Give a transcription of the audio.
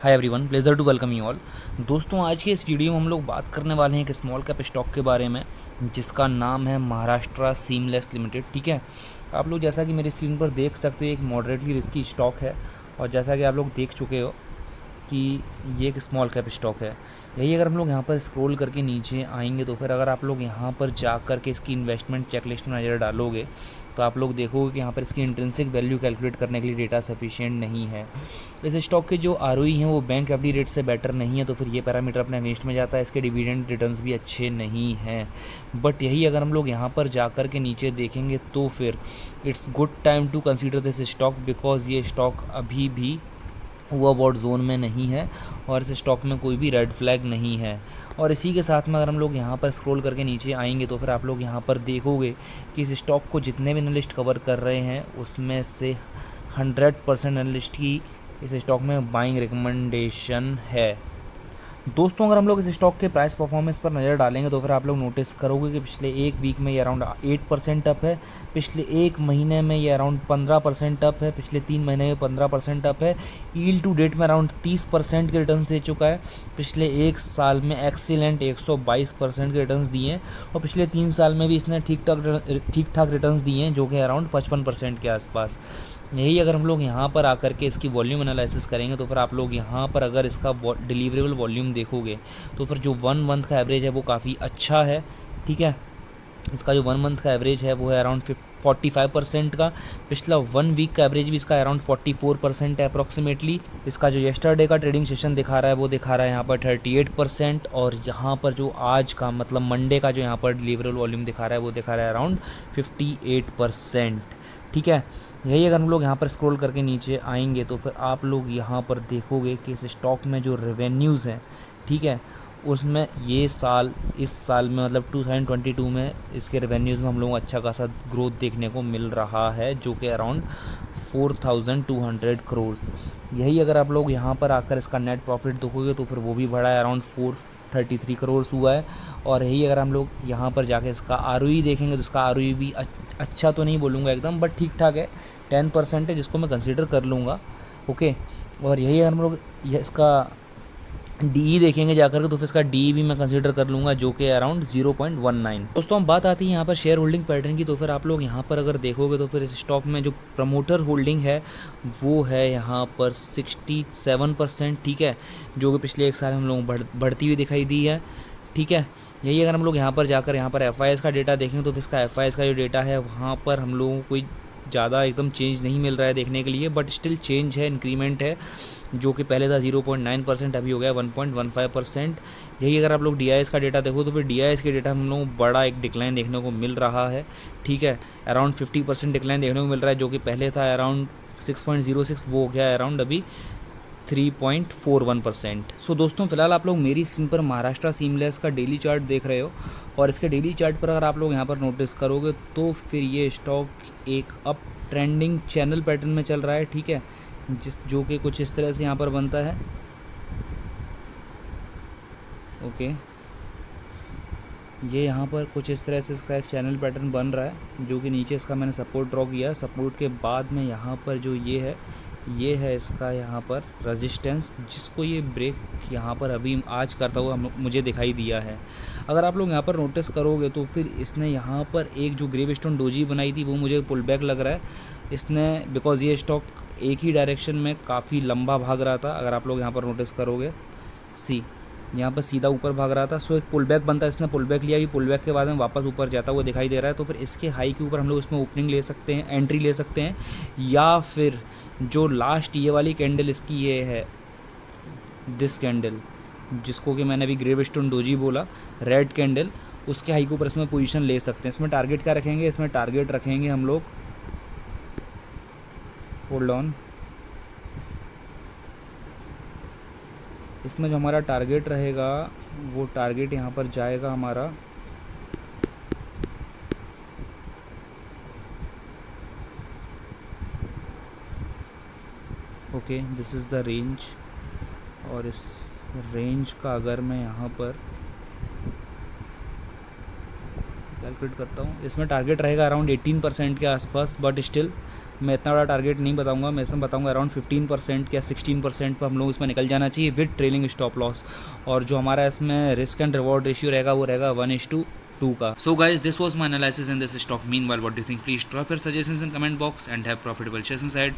Hi everyone, pleasure to welcome you all. दोस्तों, आज के इस वीडियो में हम लोग बात करने वाले हैं एक स्मॉल कैप स्टॉक के बारे में जिसका नाम है महाराष्ट्र सीमलेस लिमिटेड। ठीक है, आप लोग जैसा कि मेरी स्क्रीन पर देख सकते हो, एक मॉडरेटली रिस्की स्टॉक है और जैसा कि आप लोग देख चुके हो कि ये एक स्मॉल कैप स्टॉक है। यही अगर हम लोग यहाँ पर स्क्रॉल करके नीचे आएंगे तो फिर अगर आप लोग यहाँ पर जा कर के इसकी इन्वेस्टमेंट चेकलिस्ट में नज़र डालोगे तो आप लोग देखोगे कि यहाँ पर इसकी इंट्रिंसिक वैल्यू कैलकुलेट करने के लिए डेटा सफिशिएंट नहीं है। इस स्टॉक के जो आरओई हैं वो बैंक एफडी रेट से बेटर नहीं है, तो फिर ये पैरामीटर अपने अगेंस्ट में जाता है। इसके डिविडेंड रिटर्न्स भी अच्छे नहीं हैं। बट यही अगर हम लोग यहाँ पर जा कर के नीचे देखेंगे तो फिर it's good time to consider this stock, because ये स्टॉक अभी भी ओवरबॉट जोन में नहीं है और इस स्टॉक में कोई भी रेड फ्लैग नहीं है। और इसी के साथ में अगर हम लोग यहाँ पर स्क्रॉल करके नीचे आएंगे तो फिर आप लोग यहाँ पर देखोगे कि इस स्टॉक को जितने भी एनालिस्ट कवर कर रहे हैं उसमें से 100% एनालिस्ट की इस स्टॉक में बाइंग रिकमेंडेशन है। दोस्तों, अगर हम लोग इस स्टॉक के प्राइस परफॉर्मेंस पर नज़र डालेंगे तो फिर आप लोग नोटिस करोगे कि पिछले एक वीक में ये अराउंड 8% अप है, पिछले एक महीने में ये अराउंड 15% अप है, पिछले 3 महीने में 15% अप है, ईल्ड टू डेट में अराउंड 30% के रिटर्न्स दे चुका है। पिछले एक साल में एक्सीलेंट 122% के रिटर्न्स दिए हैं और पिछले 3 साल में भी इसने ठीक ठाक रिटर्न्स दिए हैं जो कि अराउंड 55% के आसपास। यही अगर हम लोग यहाँ पर आकर के इसकी वॉल्यूम एनालिसिस करेंगे तो फिर आप लोग यहाँ पर अगर इसका डिलीवरेबल वॉल्यूम देखोगे तो फिर जो 1 मंथ का एवरेज है वो काफ़ी अच्छा है। ठीक है, इसका जो 1 मंथ का एवरेज है वो है अराउंड 45% का। पिछला 1 वीक का एवरेज भी इसका अराउंड 44% है अप्रॉक्सीमेटली। इसका जो येस्टरडे का ट्रेडिंग सेशन दिखा रहा है वो दिखा रहा है यहाँ पर 38%, और यहाँ पर जो आज का मतलब मंडे का जो यहाँ पर डिलीवरेबल वॉल्यूम दिखा रहा है वो दिखा रहा है अराउंड 58%। ठीक है, यही अगर हम लोग यहाँ पर स्क्रॉल करके नीचे आएंगे तो फिर आप लोग यहाँ पर देखोगे कि इस स्टॉक में जो रेवेन्यूज़ हैं, ठीक है, उसमें इस साल में मतलब 2022 में इसके रेवेन्यूज़ में हम लोगों को अच्छा खासा ग्रोथ देखने को मिल रहा है जो कि अराउंड 4200 करोड़। यही अगर आप लोग यहाँ पर आकर इसका नेट प्रॉफिट देखोगे तो फिर वो भी बढ़ा है, अराउंड 433 करोड़ हुआ है। और यही अगर हम लोग यहाँ पर जाके इसका आरओई देखेंगे तो इसका आरओई भी अच्छा तो नहीं बोलूँगा एकदम, बट ठीक ठाक है, 10% है जिसको मैं कंसीडर कर लूँगा। ओके, और यही अगर हम लोग इसका डी देखेंगे जाकर के तो फिर इसका डी भी मैं कंसीडर कर लूँगा जो कि अराउंड 0.19। दोस्तों, हम बात आती है यहाँ पर शेयर होल्डिंग पैटर्न की, तो फिर आप लोग यहाँ पर अगर देखोगे तो फिर इस स्टॉक में जो प्रमोटर होल्डिंग है वो है यहाँ पर 67%। ठीक है, जो कि पिछले एक साल हम लोगों को बढ़ती हुई दिखाई दी है। ठीक है, यही अगर हम लोग यहाँ पर जाकर यहाँ पर एफ का डेटा देखें तो फिर इसका एफ का जो डेटा है वहाँ पर हम लोगों को कोई ज़्यादा एकदम चेंज नहीं मिल रहा है देखने के लिए, बट स्टिल चेंज है, इंक्रीमेंट है, जो कि पहले था 0.9%, अभी हो गया 1.15%। यही अगर आप लोग डी का डेटा देखो तो फिर डी के डेटा हम लोगों को बड़ा एक डिक्लाइन देखने को मिल रहा है। ठीक है, अराउंड 50% डिक्लाइन देखने को मिल रहा है, जो कि पहले था अराउंड 6.06, वो हो गया अराउंड अभी 3.41%। सो दोस्तों, फिलहाल आप लोग मेरी स्क्रीन पर महाराष्ट्र सीमलेस का डेली चार्ट देख रहे हो और इसके डेली चार्ट पर अगर आप लोग यहाँ पर नोटिस करोगे तो फिर ये स्टॉक एक अप ट्रेंडिंग चैनल पैटर्न में चल रहा है। ठीक है, जो कि कुछ इस तरह से यहाँ पर बनता है। ओके, ये यहाँ पर कुछ इस तरह से इसका एक चैनल पैटर्न बन रहा है, जो कि नीचे इसका मैंने सपोर्ट ड्रॉ किया। सपोर्ट के बाद में यहाँ पर जो ये है इसका यहाँ पर रेजिस्टेंस, जिसको ये ब्रेक यहाँ पर अभी आज करता हुआ मुझे दिखाई दिया है। अगर आप लोग यहाँ पर नोटिस करोगे तो फिर इसने यहाँ पर एक जो ग्रेवस्टोन डोजी बनाई थी वो मुझे पुल बैक लग रहा है इसने, बिकॉज ये स्टॉक एक ही डायरेक्शन में काफ़ी लंबा भाग रहा था। अगर आप लोग यहाँ पर नोटिस करोगे, यहाँ पर सीधा ऊपर भाग रहा था, सो एक पुल बैक बनता है, इसने पुल बैक लिया, भी पुल बैक के बाद में वापस ऊपर जाता हुआ दिखाई दे रहा है। तो फिर इसके हाई के ऊपर हम लोग इसमें ओपनिंग ले सकते हैं, एंट्री ले सकते हैं, या फिर जो लास्ट ये वाली कैंडल इसकी ये है, दिस कैंडल जिसको कि मैंने अभी ग्रेवस्टोन डोजी बोला, रेड कैंडल, उसके हाई के ऊपर इसमें पोजीशन ले सकते हैं। इसमें टारगेट क्या रखेंगे, इसमें टारगेट रखेंगे हम लोग, होल्ड ऑन, इसमें जो हमारा टारगेट रहेगा वो टारगेट यहाँ पर जाएगा हमारा okay, this is the range, और इस रेंज का अगर मैं यहाँ पर कैलकुलेट करता हूँ, इसमें टारगेट रहेगा अराउंड 18% के आसपास, बट स्टिल मैं इतना बड़ा टारगेट नहीं बताऊंगा, मैं इसमें बताऊंगा अराउंड 15% या 16% पर हम लोग इसमें निकल जाना चाहिए विद ट्रेलिंग स्टॉप लॉस। और जो हमारा इसमें रिस्क एंड रिवॉर्ड रेशियो रहेगा वो रहेगा 1:2 का। So guys, this was my analysis in this stock. Meanwhile what do you think? Please drop your suggestions in comment box and have profitable sessions ahead.